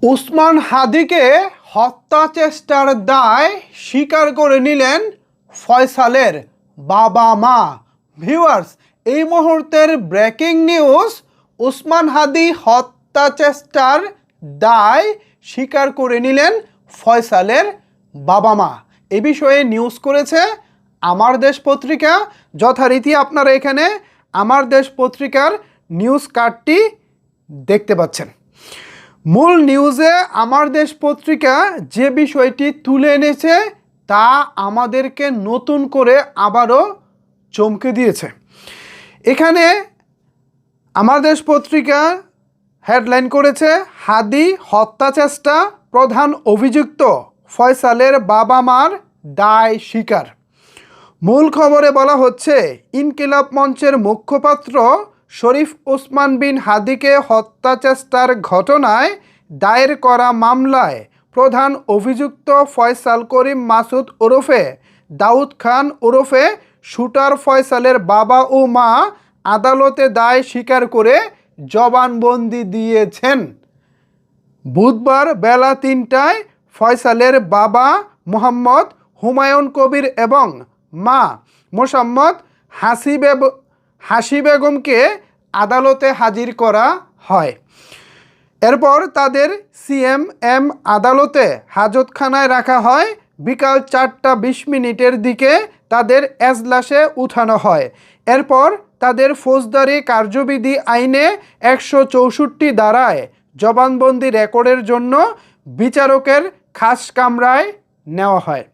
ওসমান হাদিকে হত্যা চেষ্টার দায় স্বীকার করে নিলেন ফয়সালের বাবা মা। ভিউয়ার্স, এই মুহূর্তের ব্রেকিং নিউজ, ওসমান হাদি হত্যা চেষ্টার দায় স্বীকার করে নিলেন ফয়সালের বাবা মা। এ বিষয়ে নিউজ করেছে আমার দেশ পত্রিকা। যথারীতি আপনারা এখানে আমার দেশ পত্রিকার নিউজ কার্ডটি দেখতে পাচ্ছেন। মূল নিউজে আমার দেশ পত্রিকা যে বিষয়টি তুলে এনেছে তা আমাদেরকে নতুন করে আবারও চমকে দিয়েছে। এখানে আমার দেশ পত্রিকা হেডলাইন করেছে, হাদি হত্যা চেষ্টা, প্রধান অভিযুক্ত ফয়সালের বাবা মার দায় স্বীকার। মূল খবরে বলা হচ্ছে, ইনকিলাব মঞ্চের মুখপাত্র শরীফ ওসমান বিন হাদিকে হত্যা চেষ্টার ঘটনায় দায়ের করা মামলায় প্রধান অভিযুক্ত ফয়সাল করিম মাসুদ ওরফে দাউদ খান ওরফে শুটার ফয়সালের বাবা ও মা আদালতে দায় স্বীকার করে জবানবন্দি দিয়েছেন। বুধবার বেলা ৩টায় ফয়সালের বাবা মোহাম্মদ হুমায়ুন কবির এবং মা মোসাম্মদ হাসি বেগমকে আদালতে হাজির করা হয়। এরপর তাদের সিএমএম আদালতে হাজতখানায় রাখা হয়। বিকাল 4টা 20 দিকে তাদের এজলাসে উঠানো হয়। এরপর তাদের ফৌজদারি কার্যবিধি আইনে 164 ধারায় জবানবন্দি রেকর্ডের জন্য বিচারকের খাস কামরায় নেওয়া হয়।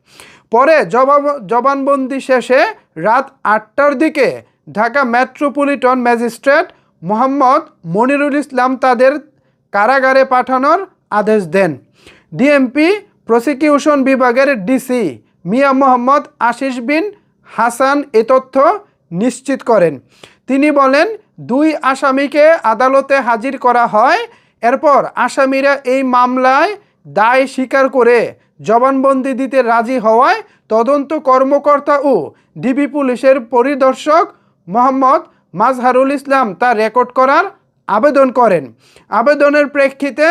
পরে জবানবন্দি শেষে রাত 8টার দিকে ঢাকা মেট্রোপলিটন ম্যাজিস্ট্রেট মোহাম্মদ মনিরুল ইসলাম তাদের কারাগারে পাঠানোর আদেশ দেন। ডিএমপি প্রসিকিউশন বিভাগের ডিসি মিয়া মোহাম্মদ আশিস বিন হাসান এ তথ্য নিশ্চিত করেন। তিনি বলেন, 2 আসামিকে আদালতে হাজির করা হয়। এরপর আসামিরা এই মামলায় দায় স্বীকার করে জবানবন্দি দিতে রাজি হওয়ায় তদন্ত কর্মকর্তা ও ডিবি পুলিশের পরিদর্শক মোহাম্মদ মাজহারুল ইসলাম তা রেকর্ড করার আবেদন করেন। আবেদনের প্রেক্ষিতে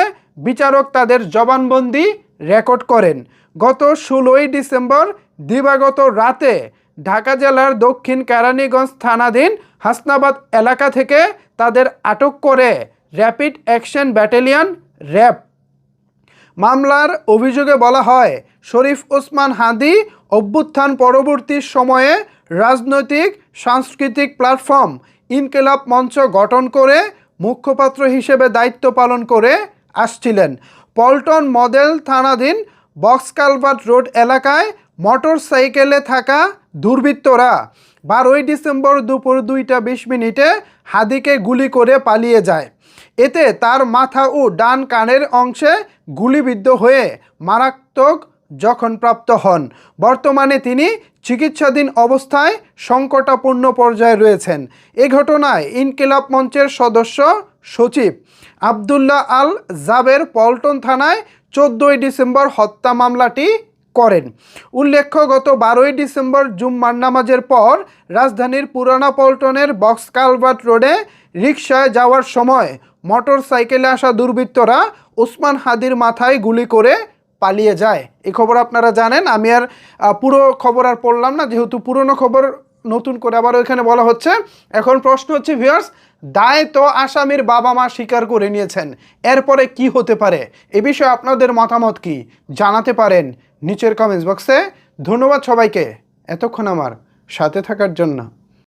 বিচারক তাদের জবানবন্দি রেকর্ড করেন। গত 16ই ডিসেম্বর দিবাগত রাতে ঢাকা জেলার দক্ষিণ কেরানীগঞ্জ থানাধীন হাসনাবাদ এলাকা থেকে তাদের আটক করে র্যাপিড অ্যাকশন ব্যাটালিয়ন র্যাব। মামলার অভিযোগে বলা হয়, শরীফ ওসমান হাদি অভ্যুত্থান পরবর্তী সময়ে রাজনৈতিক সাংস্কৃতিক প্ল্যাটফর্ম ইনকিলাব মঞ্চ গঠন করে মুখপাত্র হিসেবে দায়িত্ব পালন করে আসছিলেন। পল্টন মডেল থানাধীন বক্স কালভার্ট রোড এলাকায় মোটর সাইকেলে থাকা দুর্বৃত্তরা 12ই ডিসেম্বর দুপুর 2টা 20 হাদিকে গুলি করে পালিয়ে যায়। এতে তার মাথা ও ডান কানের অংশে গুলিবিদ্ধ হয়ে মারাত্মক জখমপ্রাপ্ত হন। বর্তমানে তিনি চিকিৎসাধীন অবস্থায় সংকটাপন্ন পর্যায়ে রয়েছেন। এ ঘটনায় ইনকিলাব মঞ্চের সদস্য সচিব আবদুল্লাহ আল জাবের পল্টন থানায় 14ই ডিসেম্বর হত্যা মামলাটি করেন। উল্লেখ্য, গত 12ই ডিসেম্বর জুম্মার নামাজের পর রাজধানীর পুরানা পল্টনের বক্স কালভার্ট রোডে রিকশায় যাওয়ার সময় মোটর সাইকেলে আসা দুর্বৃত্তরা ওসমান হাদির মাথায় গুলি করে পালিয়ে যায়। এই খবর আপনারা জানেন, আমি আর পুরো খবর আর পড়লাম না, যেহেতু পুরনো খবর নতুন করে আবার ওইখানে বলা হচ্ছে। এখন প্রশ্ন হচ্ছে ভিউয়ার্স, দায় তো আসামির বাবা মা স্বীকার করে নিয়েছেন, এরপরে কি হতে পারে? এ বিষয়ে আপনাদের মতামত কি জানাতে পারেন নিচের কমেন্টস বক্সে। ধন্যবাদ সবাইকে এতক্ষণ আমার সাথে থাকার জন্য।